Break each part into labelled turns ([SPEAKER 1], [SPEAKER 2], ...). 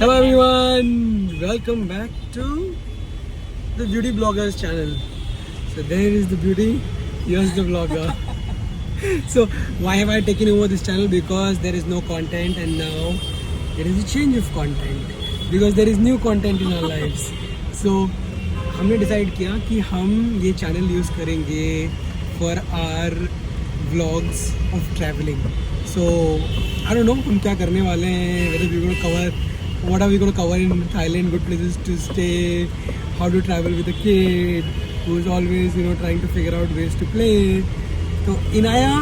[SPEAKER 1] Hello everyone, welcome back to the Beauty Bloggers channel. So there is the beauty, here's the vlogger. So why have I taken over this channel? Because there is no content and now there is a change of content. Because there is new content in our lives. So हमने decide किया कि हम ये channel use करेंगे for our vlogs of traveling. So I don't know हम क्या करने वाले हैं, whether we're going to cover what are we going to cover in Thailand, good places to stay, how to travel with a kid who is always trying to figure out ways to play. So Inaya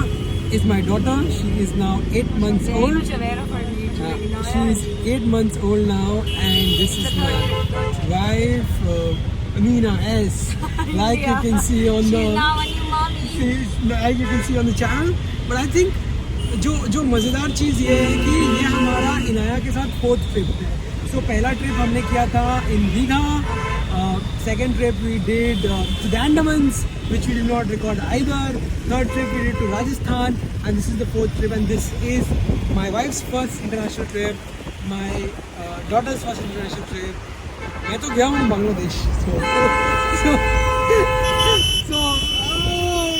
[SPEAKER 1] is my daughter. She is now 8 months old.
[SPEAKER 2] Much aware of her age.
[SPEAKER 1] She is 8 months old now, and this is my wife, Amina S. Like you can see on the
[SPEAKER 2] Now a new mommy.
[SPEAKER 1] like you can see on the channel. But I think जो मज़ेदार चीज़ ये है कि ये हमारा इनाया के साथ 4th trip है. सो पहला ट्रिप हमने किया था in Digha. Second trip we did to the Andamans which we did not record either. Third trip we did to Rajasthan, and this is the 4th trip, and this is my wife's first international trip, my daughter's first international trip. मैं तो गया हूँ Bangladesh, so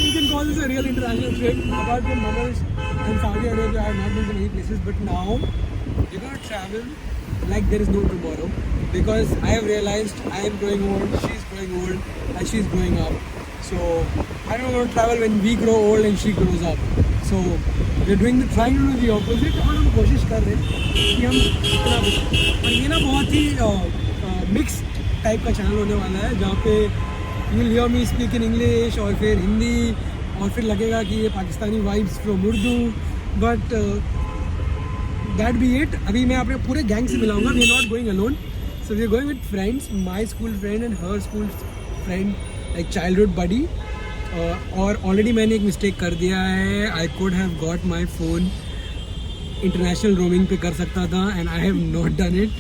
[SPEAKER 1] you can call this a real international trip. Apart from Bangladesh and Saudi Arabia, I have not been to many places, but now you're gonna travel like there is no tomorrow, because I have realized I am growing old, she's growing old, and she's growing up. So I don't want to travel when we grow old and she grows up. So we're trying to do the opposite. और हम कोशिश कर रहे हैं कि हम इतना, और ये ना बहुत ही मिक्स टाइप का चैनल होने वाला है, जहाँ पे you will hear me speak in English और फिर हिंदी, और फिर लगेगा कि ये Pakistani vibes from Urdu. But that be it. अभी मैं अपने पूरे गैंग से मिलाऊंगा. We are not going alone, so we are going with friends, my school friend and her school friend, like childhood buddy. और ऑलरेडी मैंने एक मिस्टेक कर दिया है. I could have got my phone international roaming पे कर सकता था, and I have not done it.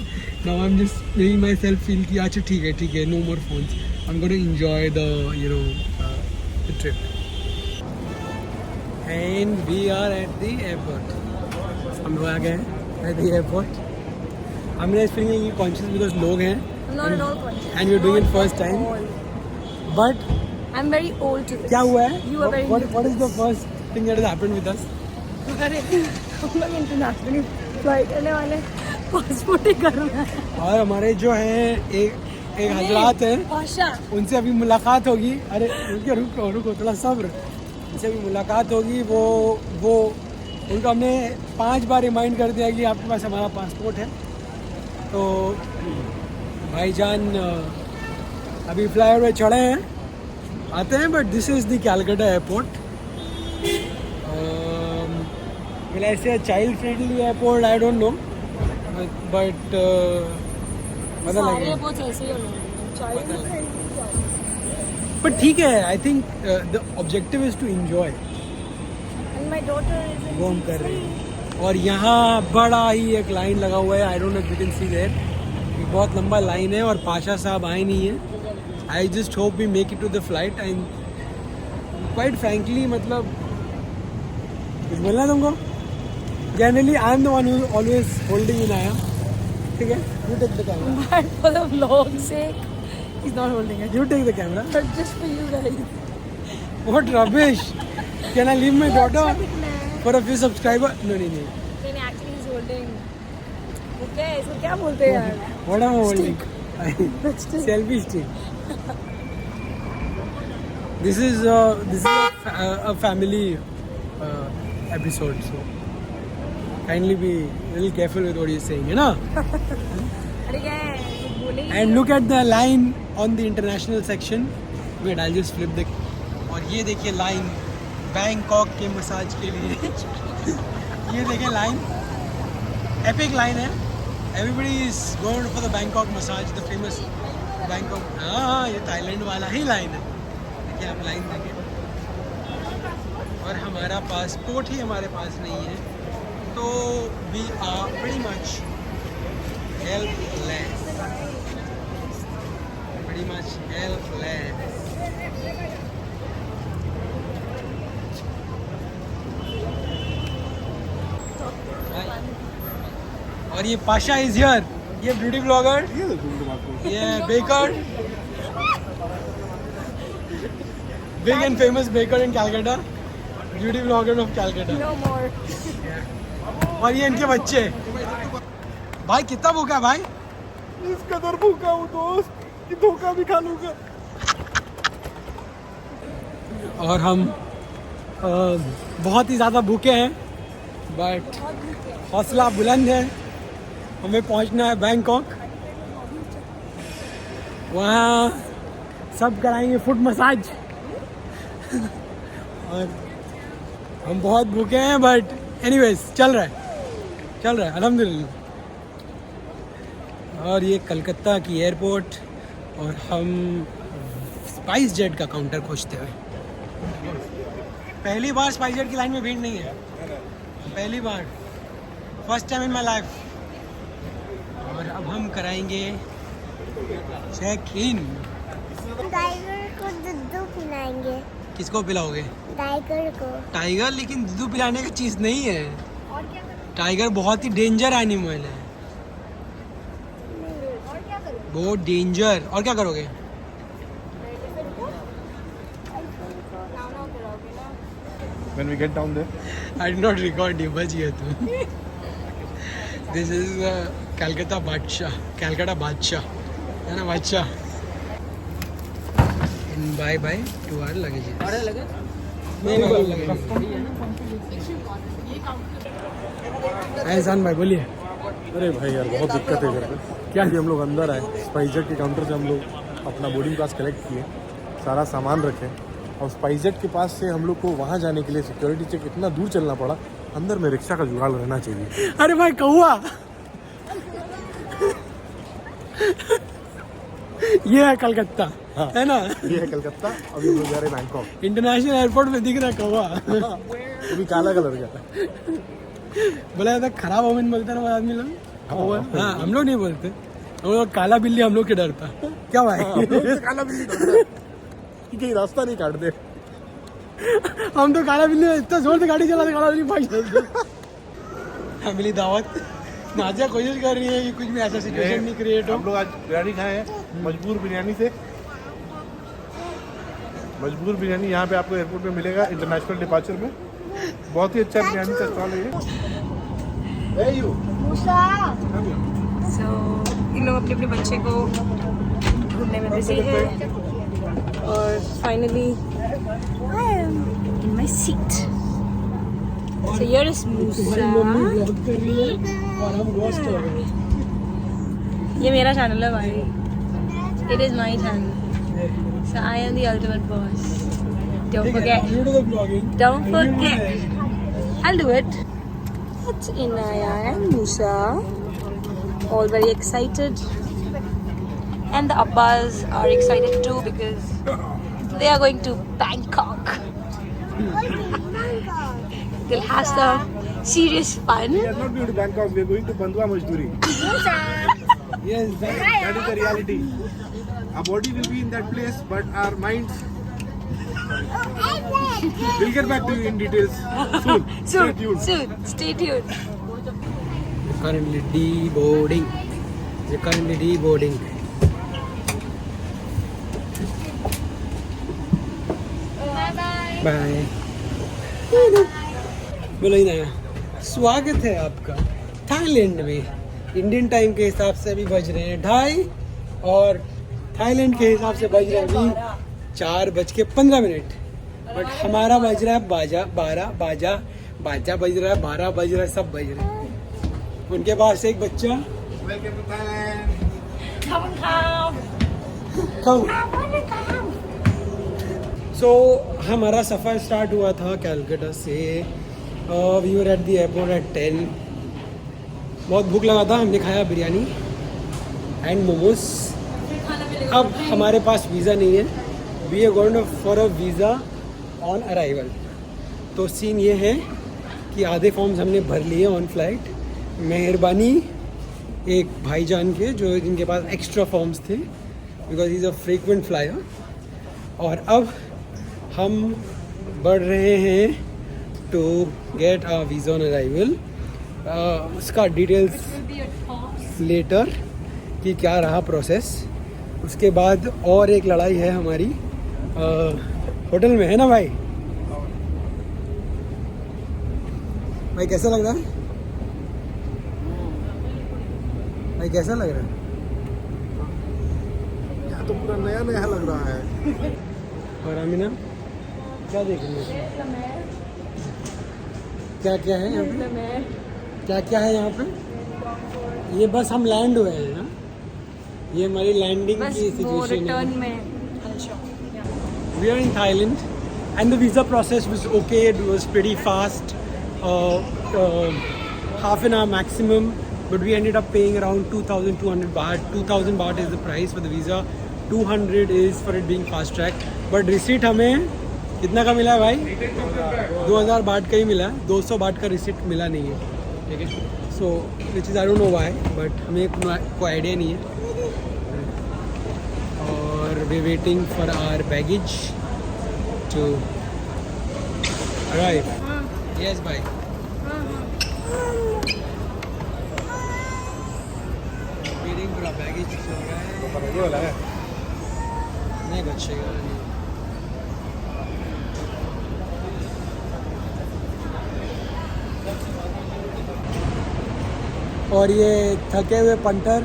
[SPEAKER 1] Now I am just making myself feel कि अच्छा ठीक है, no more phones. I am going to enjoy the trip. And we are at the airport. हम लोग आ गए हैं at the airport. I'm just feeling conscious because लोग हैं.
[SPEAKER 2] Not at all conscious.
[SPEAKER 1] And you're doing it first time. But
[SPEAKER 2] I'm very old today.
[SPEAKER 1] क्या हुआ है?
[SPEAKER 2] You are very
[SPEAKER 1] What is the first thing that has happened with us?
[SPEAKER 2] अरे हम लोग internationally flight करने वाले, पासपोर्ट ही करना है.
[SPEAKER 1] और हमारे जो हैं एक हजरात हैं,
[SPEAKER 2] भाषा
[SPEAKER 1] उनसे अभी मुलाकात होगी. अरे रुको थोड़ा सब्र. उनसे अभी मुलाकात होगी. वो उनको हमने 5 बार रिमाइंड कर दिया कि आपके पास हमारा पासपोर्ट है. तो भाईजान अभी फ्लाईओवर पे चढ़े हैं, आते हैं. But this is the Calcutta airport. ऐसे child friendly airport, I don't know, but पता लगे. बट ठीक है. I think the objective is to enjoy. वो हम कर रहे हैं. और यहाँ बड़ा ही एक लाइन लगा हुआ है. I don't know if you can see there. बहुत लंबा लाइन है और पाशा साहब आए नहीं है. I just hope we make it to the flight. And quite frankly, मतलब कुछ बोलना है तुमको? Generally I am the one who always holding in आया. ठीक है, you take the camera.
[SPEAKER 2] But for the vlog's sake, he's not holding it.
[SPEAKER 1] You take the camera.
[SPEAKER 2] But just for you guys.
[SPEAKER 1] What rubbish. Can I leave my daughter for a few subscriber? नहीं.
[SPEAKER 2] Then actually he's holding. Okay, इसको क्या बोलते हैं यार?
[SPEAKER 1] What am I holding?
[SPEAKER 2] Stick.
[SPEAKER 1] Selfie stick. This is a family episode, so kindly be little careful with what you're saying, है ना?
[SPEAKER 2] अरे क्या है? बोले ही.
[SPEAKER 1] And look at the line on the international section. Wait, I'll just flip the. और ये देखिए line Bangkok के मसाज के लिए. ये देखिए लाइन, एपिक लाइन है. Everybody is going for the Bangkok massage, the famous Bangkok. हाँ, ये थाईलैंड वाला ही लाइन है. देखिए आप लाइन देखिए. और हमारा पासपोर्ट ही हमारे पास नहीं है, तो we are pretty much helpless. Pretty much helpless. और ये पाशा इज हियर. ये ब्यूटी ब्लॉगर, ये baker, big and famous baker in Calcutta, beauty blogger of Calcutta.
[SPEAKER 2] No more.
[SPEAKER 1] और ये इनके बच्चे। भाई कितना भूखा है भाई? इस कदर भूखा हूँ दोस्त कि धोखा भी खा लूंगा। और हम बहुत ही ज़्यादा भूखे हैं, बट हौसला बुलंद है। हमें पहुंचना है बैंकॉक, वहाँ सब कराएंगे फुट मसाज। और हम बहुत भूखे हैं, बट एनीवेज चल रहा है अल्हम्दुलिल्लाह। और ये कलकत्ता की एयरपोर्ट, और हम स्पाइस जेट का काउंटर खोजते हुए। पहली बार स्पाइस जेट की लाइन में भीड़ नहीं है, पहली बार, first time in my life. और अब हम कराएंगे चेक इन।
[SPEAKER 3] टाइगर को दूध पिलाएंगे।
[SPEAKER 1] किसको पिलाओगे?
[SPEAKER 3] टाइगर को।
[SPEAKER 1] टाइगर, लेकिन दूध पिलाने की चीज़ नहीं है। टाइगर बहुत ही डेंजर एनिमल है, बहुत डेंजर। और क्या करोगे?
[SPEAKER 4] When we get down there,
[SPEAKER 1] I did not record you, बच गया तू। This is कलकत्ता बादशाह, है ना बादशाह। And bye to our luggage। नहीं, एहसान भाई बोलिए।
[SPEAKER 4] अरे भाई यार बहुत दिक्कत है घर पे। क्या हम लोग अंदर आए, स्पाइसजेट के काउंटर से हम लोग अपना बोर्डिंग पास कलेक्ट किए, सारा सामान रखे, और स्पाइसजेट के पास से हम लोग को वहाँ जाने के लिए सिक्योरिटी चेक इतना दूर चलना पड़ा। अंदर में रिक्शा का जुगाड़ रहना चाहिए।
[SPEAKER 1] अरे भाई कौआ, ये है कलकत्ता,
[SPEAKER 4] हाँ,
[SPEAKER 1] है ना?
[SPEAKER 4] ये है कलकत्ता। अभी हम लोग जा रहे हैं बैंकॉक।
[SPEAKER 1] इंटरनेशनल एयरपोर्ट में दिख रहा है कौआ।
[SPEAKER 4] वो भी काला कलर का।
[SPEAKER 1] बोला जाता खराब ओमेन बोलते ना आदमी लोग। हाँ, हम लोग नहीं बोलते, हम लोग काला बिल्ली हम लोग के डरता। क्या भाई?
[SPEAKER 4] काला बिल्ली डरता है कि कहीं रास्ता नहीं काट दे।
[SPEAKER 1] हम तो काला बिल्ली इतना जोर से गाड़ी चलाते, काला बिल्ली भाग जाते। फैमिली दावत, नाजिया कोशिश कर रही है कि कुछ भी ऐसा सिचुएशन नहीं क्रिएट हो।
[SPEAKER 4] हम लोग आज बिरयानी खाए हैं, मजबूर बिरयानी से। मजबूर बिरयानी यहाँ पे आपको एयरपोर्ट में मिलेगा, इंटरनेशनल डिपार्चर में। बहुत ही अच्छा बिरयानी का स्टॉल है ये।
[SPEAKER 2] So, इन लोग अपने बच्चे को घूमने में बिजी है, और finally I am in my seat. So here is Musa.
[SPEAKER 1] और हम रोस्ट हो गए।
[SPEAKER 2] ये मेरा चैनल है भाई, it is my channel. So I am the ultimate boss. Don't forget.
[SPEAKER 1] You do the vlogging.
[SPEAKER 2] Don't forget. I'll do it. It's Inaya and Musa, all very excited, and the Abbas are excited too because they are going to Bangkok. They'll have some serious fun.
[SPEAKER 4] We are not going to Bangkok, we are going to Bandwa Majduri.
[SPEAKER 1] Yes,
[SPEAKER 4] That is the reality. Our body will be in that place, but our minds. We'll get back to you in details soon. Stay tuned.
[SPEAKER 2] Soon. Stay tuned.
[SPEAKER 1] currently deboarding. They're currently deboarding. Bye. बोलो ही ना, स्वागत है आपका Thailand में। Indian time के हिसाब से अभी बज रहे हैं 2:30, और थाईलैंड के हिसाब से बज रहे हैं अभी 4:15। बट हमारा बज रहा है बाजा 12, बाजा बज रहा है 12 बज रहा है, सब बज रहे हैं। उनके पास एक बच्चा सो हमारा सफ़र स्टार्ट हुआ था कैलकाटा से। We were at the airport at 10। बहुत भूख लगा था, हमने खाया बिरयानी एंड मोमोज। अब हमारे पास वीज़ा नहीं है, we are going for a visa on arrival. तो सीन ये है कि आधे फॉर्म्स हमने भर लिए ऑन फ्लाइट। मेहरबानी एक भाईजान के जो जिनके पास एक्स्ट्रा फॉर्म्स थे, because is a frequent flyer. और अब हम बढ़ रहे हैं to get a visa on arrival. उसका डिटेल्स लेटर। कि क्या रहा प्रोसेस। उसके बाद और एक लड़ाई है हमारी होटल में, है ना भाई? भाई कैसा लग रहा है? भाई कैसा लग रहा है?
[SPEAKER 4] यहाँ तो पूरा नया नया लग रहा है।
[SPEAKER 1] और अमीना क्या देख रही है? क्या क्या है यहाँ पे? क्या क्या है यहाँ पे? ये बस हम लैंड हुए हैं ना, ये हमारी लैंडिंग की सिचुएशन है। We are in Thailand and the visa process was okay. It was pretty fast, half an hour maximum, but we ended up paying around 2,200 baht. 2,000 baht is the price for the visa. 200 is for it being fast track. But receipt हमें कितना का मिला है भाई? 2,000 बाट का ही मिला है, 200 बाट का रिसिप्ट मिला नहीं है, ठीक है? So which is I don't know why, but हमें कोई आइडिया नहीं है। और we waiting for our baggage to arrive. Yes भाई। वेटिंग फॉर आवर बैगेज चल रहा है, नहीं बचेगा नहीं। और ये थके हुए punter.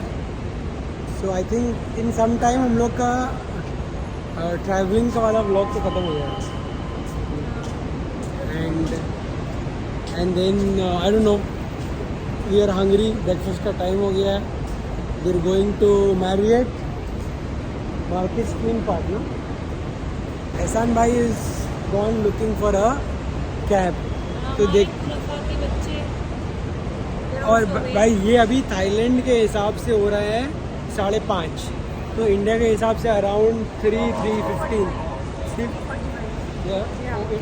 [SPEAKER 1] So I think in some time हम लोग का ट्रैवलिंग का वाला व्लॉग तो ख़त्म हो जाएगा। And then I don't know, we are hungry, breakfast का टाइम हो गया है। We are going to Marriott Market Queen Park ना। एहसान भाई is gone looking for a cab, तो देख। और भाई ये अभी थाईलैंड के हिसाब से हो रहा है 5:30, तो इंडिया के हिसाब से around 3:15।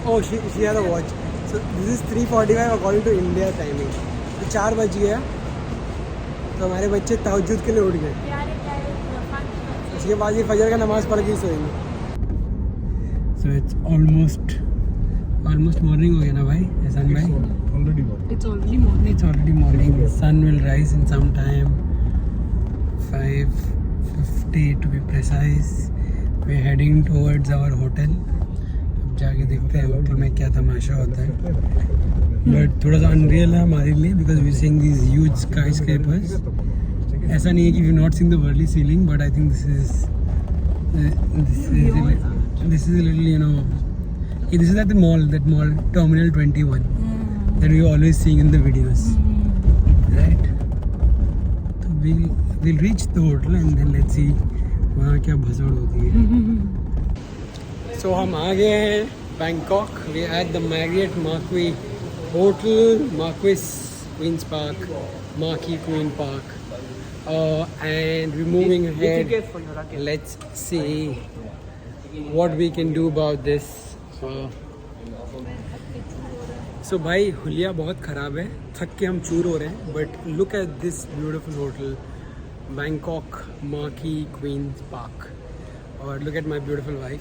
[SPEAKER 1] Oh she had a watch, so this is 3:45 according to India timing. तो 4 बज गया, तो हमारे बच्चे तहज्जुद के लिए उठ गए। उसके बाद ये फजर का नमाज़ पढ़ के ही सोएंगे। सो इट्स ऑलमोस्ट मॉर्निंग हो गया ना भाई एहसान भाई?
[SPEAKER 2] It's already morning.
[SPEAKER 1] It's already morning. Sun will rise in some time. 5:50 to be precise. We're heading towards our hotel. अब जाके देखते हैं होटल में क्या तमाशा होता है। But थोड़ा सा अनरियल है हमारे लिए because we're seeing these huge skyscrapers. ऐसा नहीं है कि we're not seeing the worldly ceiling, but I think this is a little, you know, this is at the mall, Terminal 21. That we are always seeing in the videos, right? So we'll reach the hotel and then let's see वहाँ क्या भसड़ होती है। So हम आ गए हैं Bangkok. We are at the Marriott Marquis Hotel, Marquis Queen's Park, Marquis Queen Park, and we're moving ahead. Let's see what we can do about this. सो भाई हुलिया बहुत ख़राब है, थक के हम चूर हो रहे हैं। But look at this beautiful hotel, Bangkok Marquis Queens Park. और look at my beautiful wife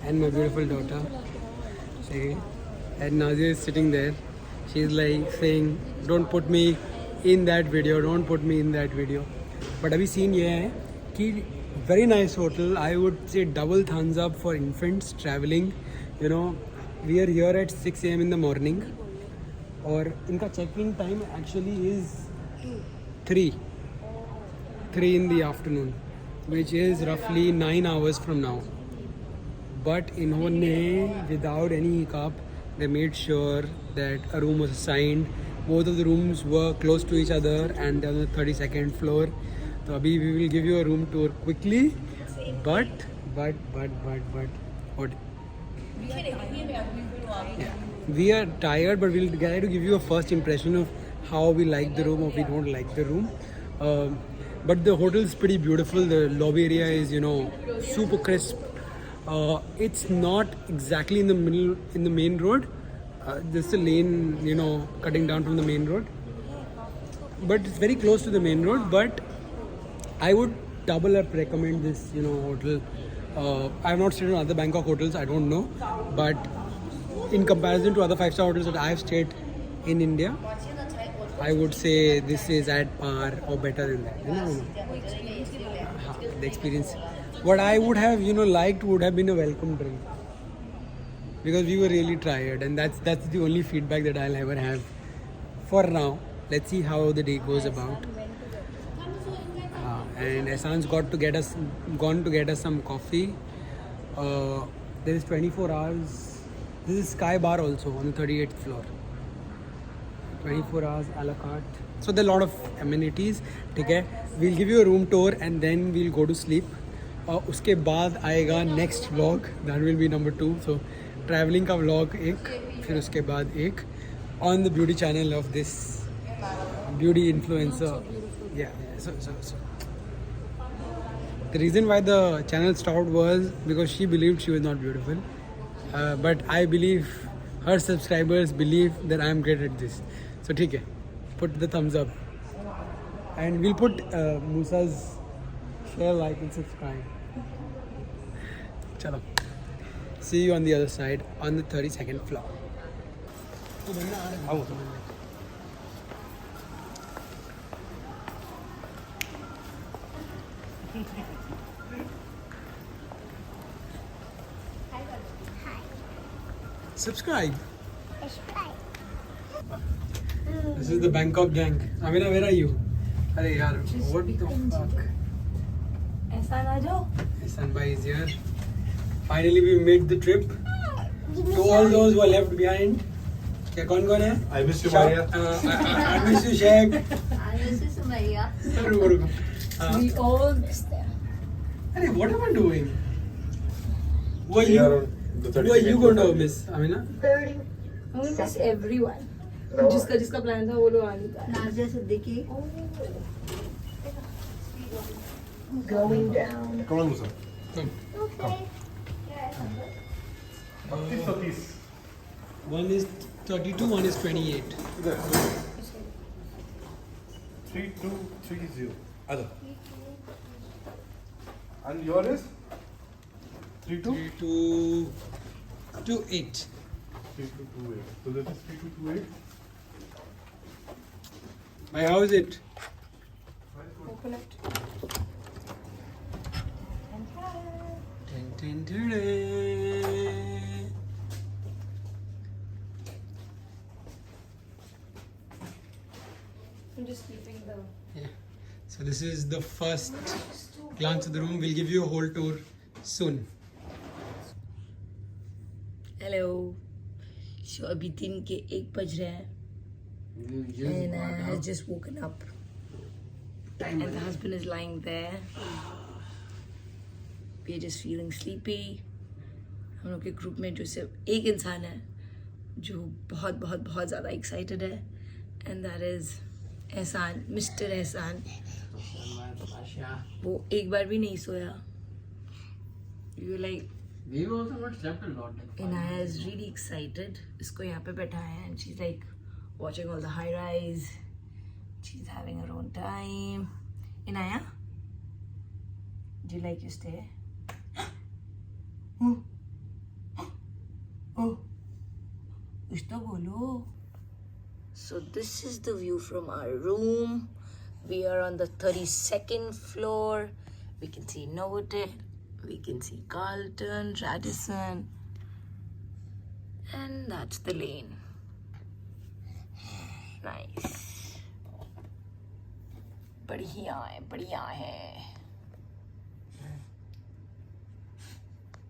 [SPEAKER 1] and my beautiful daughter. And Nazia is sitting there, she is like saying don't put me in that video, don't put me in that video. But अभी scene ये है कि very nice hotel, I would say double thumbs up for infants travelling, you know. We are here at 6 AM in the morning, और इनका check-in time actually is 3 in the afternoon, which is roughly 9 hours from now. But इन्होंने without any hiccup, they made sure that a room was assigned. Both of the rooms were close to each other and they're on the 32nd floor. So अभी we will give you a room tour quickly, but what? Yeah, we are tired, but we'll try to give you a first impression of how we like the room or we don't like the room. But the hotel is pretty beautiful. The lobby area is, you know, super crisp. It's not exactly in the middle, in the main road. There's a lane, you know, cutting down from the main road. But it's very close to the main road. But I would double up recommend this, you know, hotel. I have not stayed in other Bangkok hotels, I don't know, but in comparison to other 5-star hotels that I have stayed in India, I would say this is at par or better than that. You know? The experience. What I would have, liked would have been a welcome drink. Because we were really tired, and that's the only feedback that I'll ever have for now. Let's see how the day goes about. And Ehsan's gone to get us some coffee. There is 24 hours. This is Sky Bar also on the 38th floor. 24 hours a la carte. So there are a lot of amenities. ठीक है? We'll give you a room tour and then we'll go to sleep. और उसके बाद आएगा next vlog. That will be number 2. So traveling का vlog एक, फिर उसके बाद एक on the beauty channel of this beauty influencer. Yeah. So. The reason why the channel stopped was because she believed she was not beautiful. But I believe her subscribers believe that I am great at this. So ठीक है, put the thumbs up. And we'll put Musa's share, like and subscribe. Chalo. See you on the other side on the 32nd floor. Subscribe. This is the Bangkok gang. Amina, where are you? Arey yaar, what the fuck?
[SPEAKER 2] Ehsan aa jao.
[SPEAKER 1] Ehsan bhai is here. Finally we made the trip. To all those who are left behind. क्या कौन है?
[SPEAKER 4] I miss you, Maria.
[SPEAKER 1] I miss you, Sheikh.
[SPEAKER 3] I miss you, Sumaya.
[SPEAKER 1] रुको.
[SPEAKER 2] We all miss them.
[SPEAKER 1] Arey, what am I doing? Who are
[SPEAKER 4] We are
[SPEAKER 1] you?
[SPEAKER 4] on the
[SPEAKER 1] Who are you
[SPEAKER 4] 32nd
[SPEAKER 1] going to
[SPEAKER 4] floor.
[SPEAKER 1] miss, Amina?
[SPEAKER 2] I'm gonna miss everyone. जिसका plan था वो लोग आ नहीं पाए.
[SPEAKER 3] Nazia Siddiqui.
[SPEAKER 2] Going down.
[SPEAKER 4] Come on, Musa.
[SPEAKER 3] Okay.
[SPEAKER 1] One is 32, one is 28.
[SPEAKER 4] 3230. Other. And yours is 32?
[SPEAKER 1] 3228.
[SPEAKER 4] 3228. So this is 3228.
[SPEAKER 1] Bhai, how is it?
[SPEAKER 2] Open it.
[SPEAKER 1] Dun, dun, dun, dun.
[SPEAKER 2] I'm just keeping the.
[SPEAKER 1] Yeah. So this is the first glance of the room. We'll give you a whole tour soon.
[SPEAKER 2] Hello. So अभी 1 बज रहे हैं. And I has just woken up. And the husband is lying there. We're just feeling sleepy. हम लोग के group में जो सिर्फ एक इंसान है जो बहुत बहुत बहुत ज़्यादा एक्साइटेड है, and that is Ehsan, mister Ehsan. वो एक बार भी नहीं सोया. You like
[SPEAKER 1] We've also not slept a lot.
[SPEAKER 2] Inaya is really excited. इसको यहाँ पे बैठाया है and she's like watching all the high rise. She's having her own time. Inaya, do you like your stay? Oh, कुछ तो बोलो. So this is the view from our room. We are on the 32nd floor. We can see Novotel. We can see Carlton, Radisson, and that's the lane. Nice. बढ़िया है.